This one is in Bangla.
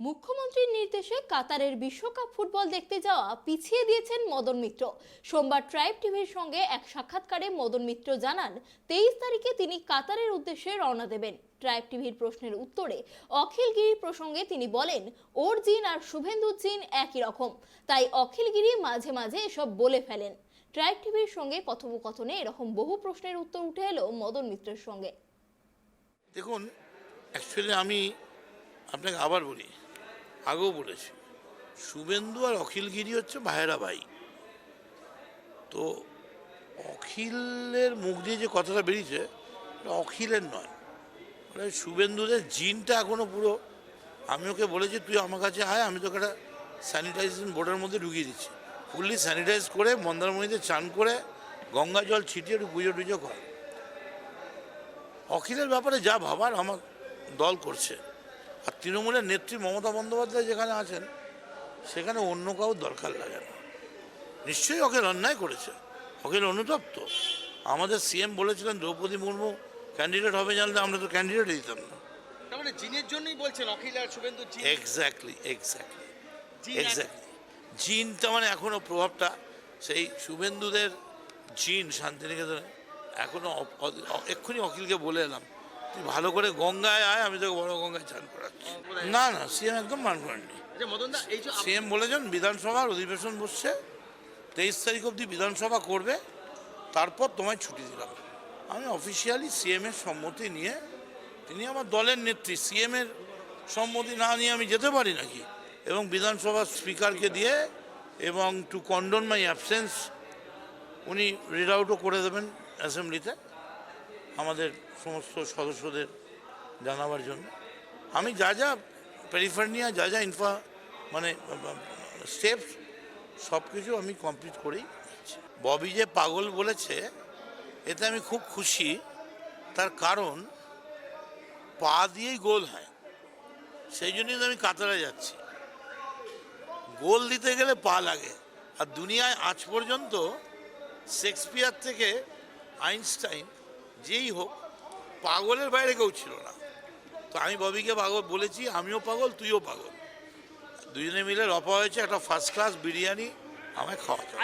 মুখ্যমন্ত্রীর নির্দেশে কাতারের বিশ্বকাপ ফুটবল দেখতে যাওয়া পিছিয়ে দিয়েছেন মদন মিত্র। সোমবার ট্রাইব টিভির সঙ্গে এক সাক্ষাৎকারে মদন মিত্র জানান 23 তারিখে তিনি কাতারের উদ্দেশ্যে রওনা দেবেন। ট্রাইব টিভির প্রশ্নের উত্তরে অখিলগিরি প্রসঙ্গে তিনি বলেন, ওর জিন আর শুভেন্দুর জিন একই রকম, তাই অখিলগিরি মাঝে মাঝে এসব বলে ফেলেন। ট্রাইব টিভির সঙ্গে কথোপকথনে এরকম বহু প্রশ্নের উত্তর উঠে এলো মদন মিত্রের সঙ্গে। দেখুন, অ্যাকচুয়ালি আমি আপনাকে আবার বলি, আগেও বলেছি, শুভেন্দু আর অখিলগিরি হচ্ছে ভাইয়েরা ভাই। তো অখিলের মুখ দিয়ে যে কথাটা বেরিয়েছে এটা অখিলের নয়, ওটা শুভেন্দুদের জিনটা এখনও পুরো। আমি ওকে বলেছি তুই আমার কাছে আয়, আমি তোকে একটা স্যানিটাইজেশন বোর্ডের মধ্যে ঢুকিয়ে দিচ্ছি, ফুললি স্যানিটাইজ করে মন্দারমণিতে চান করে গঙ্গা জল ছিটিয়ে একটু পুজো টুজো কর। অখিলের ব্যাপারে যা ভাবার আমার দল করছে। আর তৃণমূলের নেত্রী মমতা বন্দ্যোপাধ্যায় যেখানে আছেন সেখানে অন্য কারোর দরকার লাগে না। নিশ্চয়ই অখিল অন্যায় করেছে, অখিল অনুতপ্ত। আমাদের সিএম বলেছিলেন দ্রৌপদী মুর্মু ক্যান্ডিডেট হবে, জানলে আমরা তো ক্যান্ডিডেটই দিতাম না। তার মানে জিনের জন্যই বলছেন অখিল আর শুভেন্দু জিন। এক্স্যাক্টলি। জিনটা মানে এখনও প্রভাবটা সেই শুভেন্দুদের জিন শান্তিনিকেতনে এখনও। এক্ষুনি অখিলকে বলে এলাম তুই ভালো করে গঙ্গায় আয়, আমি তোকে বড় গঙ্গায় চান করাচ্ছি। না না, সিএম একদম মান করেননি। সিএম বলেছেন বিধানসভার অধিবেশন বসছে, 23 তারিখ অবধি বিধানসভা করবে, তারপর তোমায় ছুটি দিলাম। আমি অফিসিয়ালি সিএমের সম্মতি নিয়ে, তিনি আমার দলের নেত্রী, সিএমের সম্মতি না নিয়ে আমি যেতে পারি নাকি? এবং বিধানসভার স্পিকারকে দিয়ে এবং টু কন্ডোন মাই অ্যাবসেন্স উনি রিড আউটও করে দেবেন অ্যাসেম্বলিতে আমাদের সমস্ত সদস্যদের জানাবার জন্য। আমি যা যা পেরিফেরনিয়া যা যা মানে স্টেপস সব কিছু আমি কমপ্লিট করেই যাচ্ছি। ববি যে পাগল বলেছে এতে আমি খুব খুশি, তার কারণ পা দিয়েই গোল হয়, সেই জন্যই তো আমি কাতারে যাচ্ছি। গোল দিতে গেলে পা লাগে, আর দুনিয়ায় আজ পর্যন্ত শেক্সপিয়ার থেকে আইনস্টাইন যেই হোক পাগলের বাইরে কেউ ছিল না। তো আমি ববিকে পাগল বলেছি, আমিও পাগল তুইও পাগল, দুজনে মিলে রপা হয়েছে একটা ফার্স্ট ক্লাস বিরিয়ানি আমায় খাওয়াতে।